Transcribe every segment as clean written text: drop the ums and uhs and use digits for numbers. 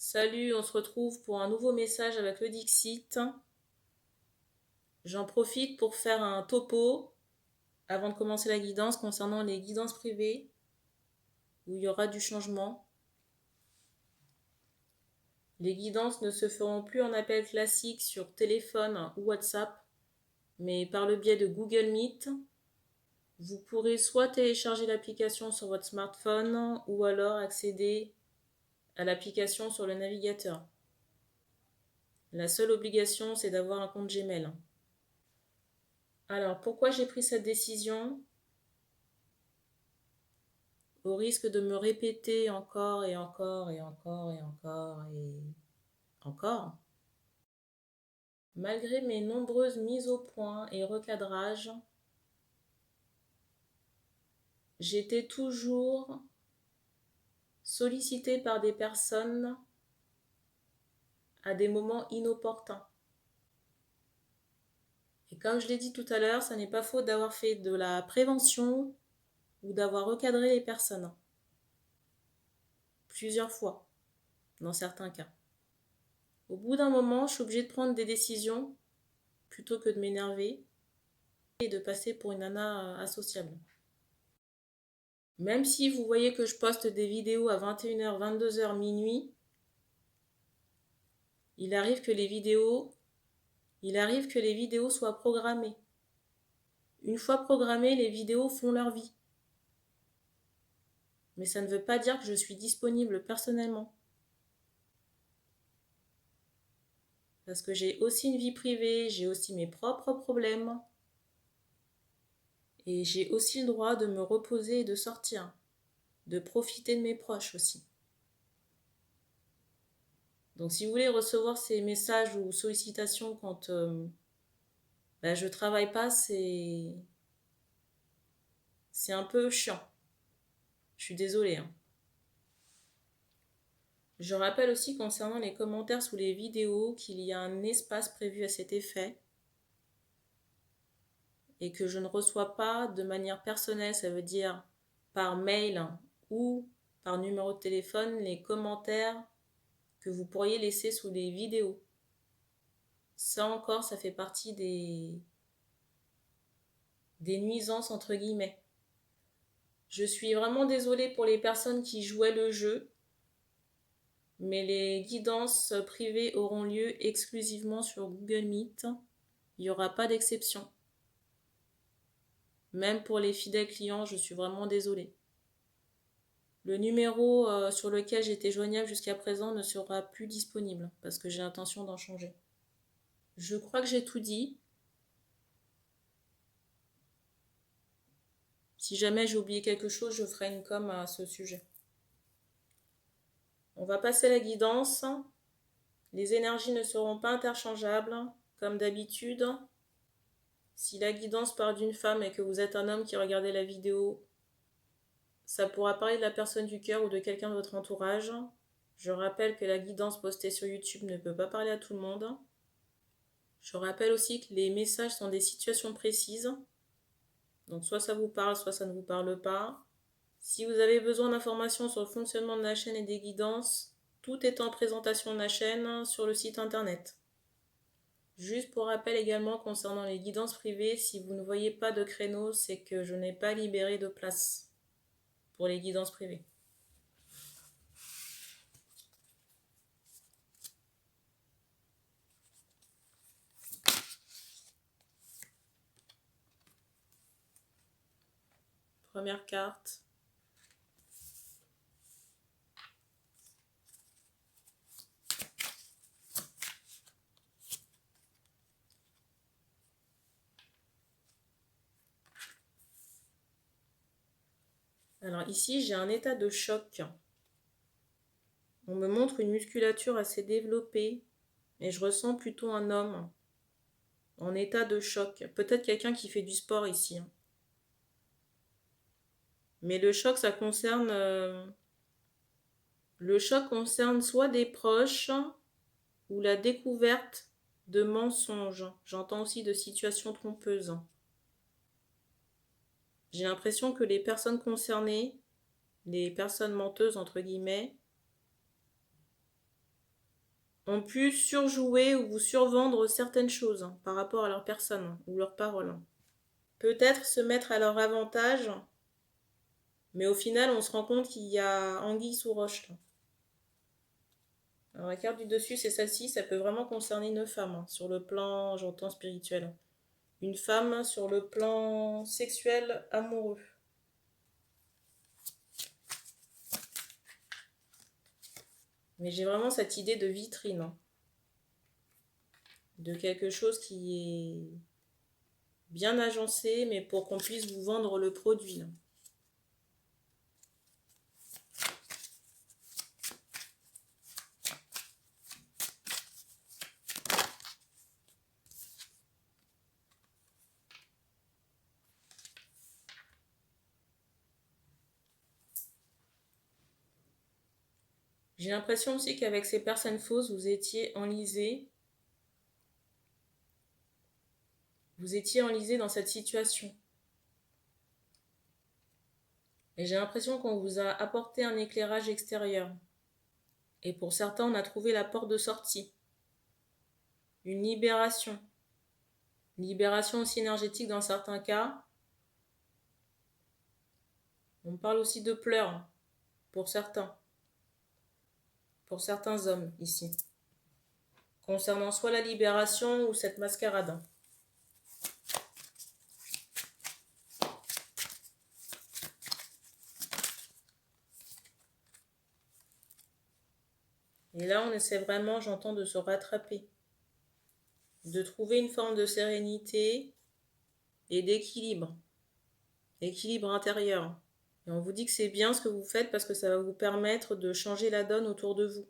Salut, on se retrouve pour un nouveau message avec le Dixit. J'en profite pour faire un topo avant de commencer la guidance concernant les guidances privées où il y aura du changement. Les guidances ne se feront plus en appel classique sur téléphone ou WhatsApp, mais par le biais de Google Meet. Vous pourrez soit télécharger l'application sur votre smartphone ou alors accéder à l'application sur le navigateur. La seule obligation, c'est d'avoir un compte Gmail. Alors, pourquoi j'ai pris cette décision? Au risque de me répéter encore et encore et encore et encore et encore. Malgré mes nombreuses mises au point et recadrages, j'étais toujours sollicitée par des personnes à des moments inopportuns. Et comme je l'ai dit tout à l'heure, ça n'est pas faute d'avoir fait de la prévention ou d'avoir recadré les personnes. Plusieurs fois, dans certains cas. Au bout d'un moment, je suis obligée de prendre des décisions plutôt que de m'énerver et de passer pour une nana associable. Même si vous voyez que je poste des vidéos à 21h, 22h, minuit, il arrive que les vidéos soient programmées. Une fois programmées, les vidéos font leur vie. Mais ça ne veut pas dire que je suis disponible personnellement. Parce que j'ai aussi une vie privée, j'ai aussi mes propres problèmes. Et j'ai aussi le droit de me reposer et de sortir. De profiter de mes proches aussi. Donc si vous voulez recevoir ces messages ou sollicitations quand je travaille pas, c'est un peu chiant. Je suis désolée. Je rappelle aussi concernant les commentaires sous les vidéos qu'il y a un espace prévu à cet effet et que je ne reçois pas de manière personnelle, ça veut dire par mail ou par numéro de téléphone, les commentaires que vous pourriez laisser sous les vidéos. Ça encore, ça fait partie des nuisances entre guillemets. Je suis vraiment désolée pour les personnes qui jouaient le jeu, mais les guidances privées auront lieu exclusivement sur Google Meet. Il n'y aura pas d'exception. Même pour les fidèles clients, je suis vraiment désolée. Le numéro sur lequel j'étais joignable jusqu'à présent ne sera plus disponible parce que j'ai l'intention d'en changer. Je crois que j'ai tout dit. Si jamais j'ai oublié quelque chose, je ferai une com à ce sujet. On va passer à la guidance. Les énergies ne seront pas interchangeables, comme d'habitude. Si la guidance part d'une femme et que vous êtes un homme qui regardez la vidéo, ça pourra parler de la personne du cœur ou de quelqu'un de votre entourage. Je rappelle que la guidance postée sur YouTube ne peut pas parler à tout le monde. Je rappelle aussi que les messages sont des situations précises. Donc soit ça vous parle, soit ça ne vous parle pas. Si vous avez besoin d'informations sur le fonctionnement de la chaîne et des guidances, tout est en présentation de la chaîne sur le site internet. Juste pour rappel également concernant les guidances privées, si vous ne voyez pas de créneau, c'est que je n'ai pas libéré de place pour les guidances privées. Première carte. Alors ici, j'ai un état de choc. On me montre une musculature assez développée, et je ressens plutôt un homme en état de choc. Peut-être quelqu'un qui fait du sport ici. Mais le choc, ça concerne... le choc concerne soit des proches ou la découverte de mensonges. J'entends aussi de situations trompeuses. J'ai l'impression que les personnes concernées, les personnes menteuses entre guillemets, ont pu surjouer ou vous survendre certaines choses par rapport à leur personne ou leurs paroles. Peut-être se mettre à leur avantage, mais au final, on se rend compte qu'il y a anguille sous roche. Alors, la carte du dessus, c'est celle-ci, ça peut vraiment concerner une femme, sur le plan, j'entends, spirituel. Une femme sur le plan sexuel, amoureux. Mais j'ai vraiment cette idée de vitrine, de quelque chose qui est bien agencé, mais pour qu'on puisse vous vendre le produit. J'ai l'impression aussi qu'avec ces personnes fausses, vous étiez enlisé. Vous étiez enlisé dans cette situation. Et j'ai l'impression qu'on vous a apporté un éclairage extérieur. Et pour certains, on a trouvé la porte de sortie. Une libération. Une libération aussi énergétique dans certains cas. On parle aussi de pleurs pour certains. Pour certains hommes ici. Concernant soit la libération ou cette mascarade. Et là, on essaie vraiment, j'entends, de se rattraper. De trouver une forme de sérénité et d'équilibre. Équilibre intérieur. Et on vous dit que c'est bien ce que vous faites parce que ça va vous permettre de changer la donne autour de vous.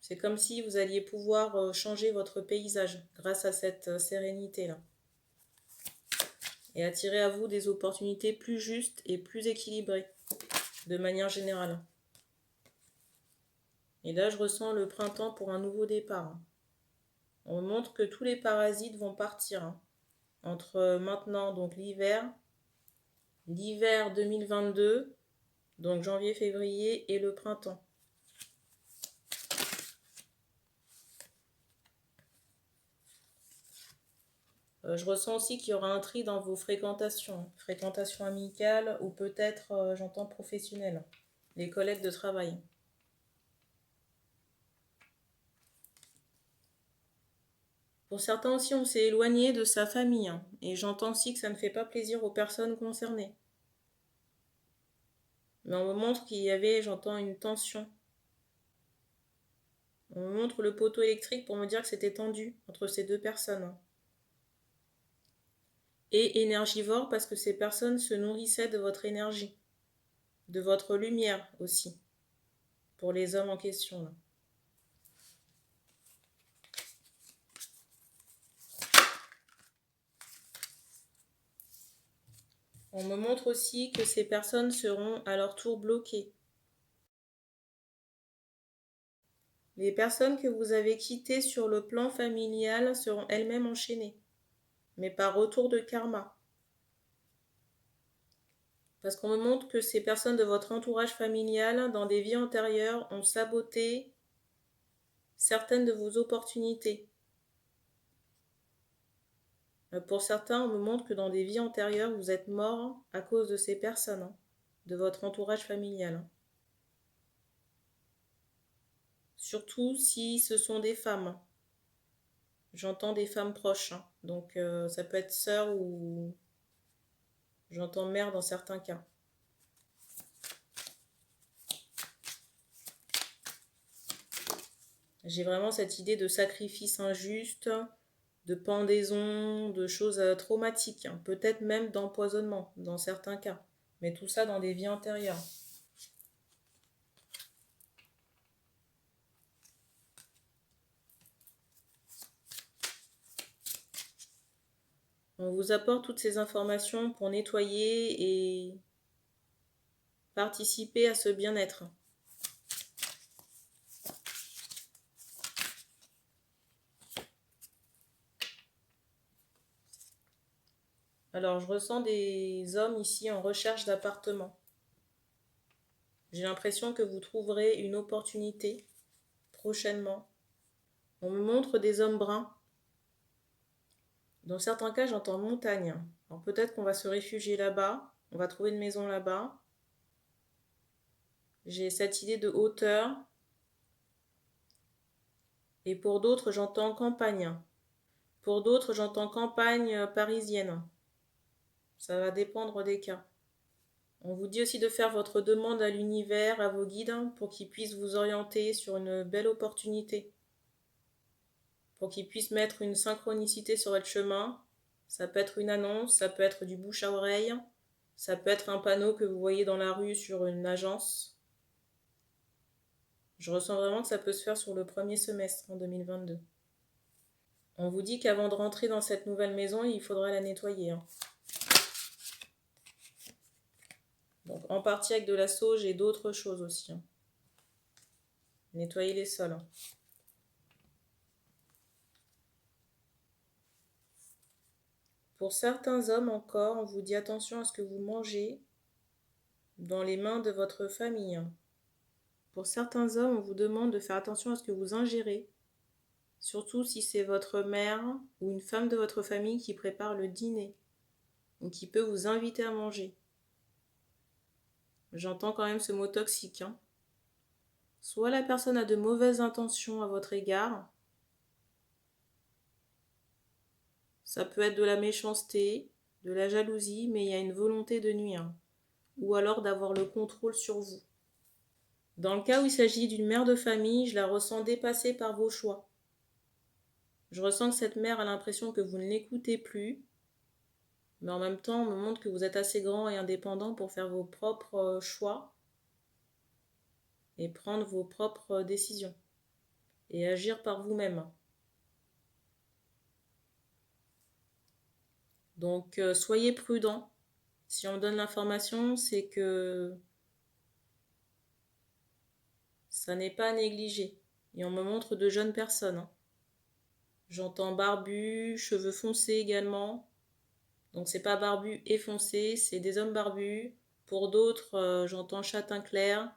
C'est comme si vous alliez pouvoir changer votre paysage grâce à cette sérénité-là. Et attirer à vous des opportunités plus justes et plus équilibrées, de manière générale. Et là, je ressens le printemps pour un nouveau départ. On montre que tous les parasites vont partir. Entre maintenant, donc l'hiver 2022, donc janvier-février, et le printemps. Je ressens aussi qu'il y aura un tri dans vos fréquentations amicales ou peut-être, j'entends, professionnelles, les collègues de travail. Pour certains aussi, on s'est éloigné de sa famille, et j'entends aussi que ça ne fait pas plaisir aux personnes concernées. Mais on me montre qu'il y avait, j'entends, une tension. On me montre le poteau électrique pour me dire que c'était tendu entre ces deux personnes. Et énergivore parce que ces personnes se nourrissaient de votre énergie, de votre lumière aussi, pour les hommes en question, là. On me montre aussi que ces personnes seront à leur tour bloquées. Les personnes que vous avez quittées sur le plan familial seront elles-mêmes enchaînées, mais par retour de karma. Parce qu'on me montre que ces personnes de votre entourage familial, dans des vies antérieures, ont saboté certaines de vos opportunités. Pour certains, on me montre que dans des vies antérieures, vous êtes mort à cause de ces personnes, de votre entourage familial. Surtout si ce sont des femmes. J'entends des femmes proches, donc ça peut être sœur ou j'entends mère dans certains cas. J'ai vraiment cette idée de sacrifice injuste, de pendaison, de choses traumatiques, peut-être même d'empoisonnement dans certains cas, mais tout ça dans des vies antérieures. On vous apporte toutes ces informations pour nettoyer et participer à ce bien-être. Alors, je ressens des hommes ici en recherche d'appartement. J'ai l'impression que vous trouverez une opportunité prochainement On me montre des hommes bruns. Dans certains cas, j'entends montagne. Alors peut-être qu'on va se réfugier là-bas, on va trouver une maison là-bas. J'ai cette idée de hauteur. Et pour d'autres, j'entends campagne. Pour d'autres, j'entends campagne parisienne. Ça va dépendre des cas. On vous dit aussi de faire votre demande à l'univers, à vos guides, pour qu'ils puissent vous orienter sur une belle opportunité. Pour qu'ils puissent mettre une synchronicité sur votre chemin. Ça peut être une annonce, ça peut être du bouche à oreille, ça peut être un panneau que vous voyez dans la rue sur une agence. Je ressens vraiment que ça peut se faire sur le premier semestre en 2022. On vous dit qu'avant de rentrer dans cette nouvelle maison, il faudra la nettoyer. Donc en partie avec de la sauge et d'autres choses aussi. Nettoyer les sols. Pour certains hommes encore, on vous dit attention à ce que vous mangez dans les mains de votre famille. Pour certains hommes, on vous demande de faire attention à ce que vous ingérez, surtout si c'est votre mère ou une femme de votre famille qui prépare le dîner ou qui peut vous inviter à manger. J'entends quand même ce mot toxique. Soit la personne a de mauvaises intentions à votre égard, ça peut être de la méchanceté, de la jalousie, mais il y a une volonté de nuire, ou alors d'avoir le contrôle sur vous. Dans le cas où il s'agit d'une mère de famille, je la ressens dépassée par vos choix. Je ressens que cette mère a l'impression que vous ne l'écoutez plus, mais en même temps, on me montre que vous êtes assez grand et indépendant pour faire vos propres choix et prendre vos propres décisions et agir par vous-même. Donc, soyez prudents. Si on me donne l'information, c'est que ça n'est pas à négliger. Et on me montre de jeunes personnes. J'entends barbu, cheveux foncés également. Donc c'est pas barbu et foncé, c'est des hommes barbus. Pour d'autres, j'entends châtain clair.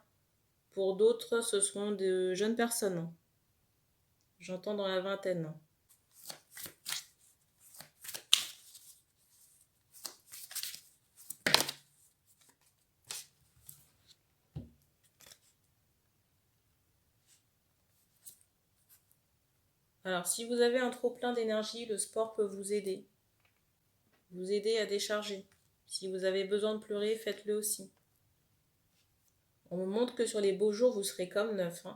Pour d'autres, ce seront de jeunes personnes. J'entends dans la vingtaine. Alors si vous avez un trop plein d'énergie, le sport peut vous aider. Vous aider à décharger. Si vous avez besoin de pleurer, faites-le aussi. On me montre que sur les beaux jours, vous serez comme neuf,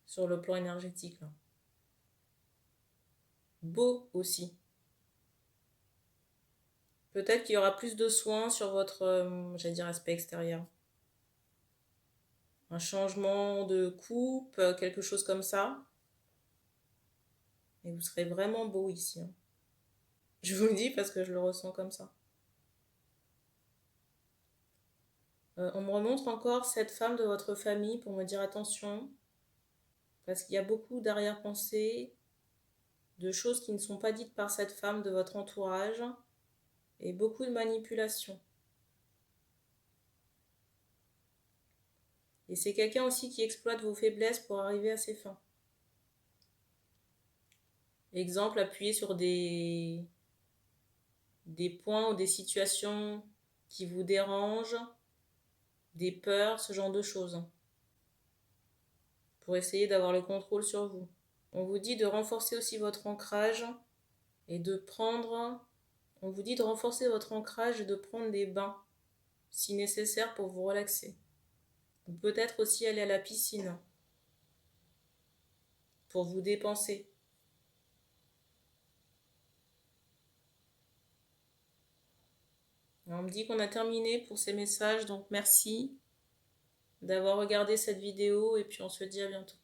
sur le plan énergétique. Là. Beau aussi. Peut-être qu'il y aura plus de soins sur votre, j'allais dire, aspect extérieur. Un changement de coupe, quelque chose comme ça. Et vous serez vraiment beau ici. Je vous le dis parce que je le ressens comme ça. On me remontre encore cette femme de votre famille pour me dire attention. Parce qu'il y a beaucoup d'arrière-pensées, de choses qui ne sont pas dites par cette femme de votre entourage. Et beaucoup de manipulation. Et c'est quelqu'un aussi qui exploite vos faiblesses pour arriver à ses fins. Exemple, appuyer sur des points ou des situations qui vous dérangent, des peurs, ce genre de choses, pour essayer d'avoir le contrôle sur vous. On vous dit de renforcer aussi votre ancrage et on vous dit de renforcer votre ancrage et de prendre des bains, si nécessaire, pour vous relaxer. Ou peut-être aussi aller à la piscine, pour vous dépenser. On me dit qu'on a terminé pour ces messages, donc merci d'avoir regardé cette vidéo et puis on se dit à bientôt.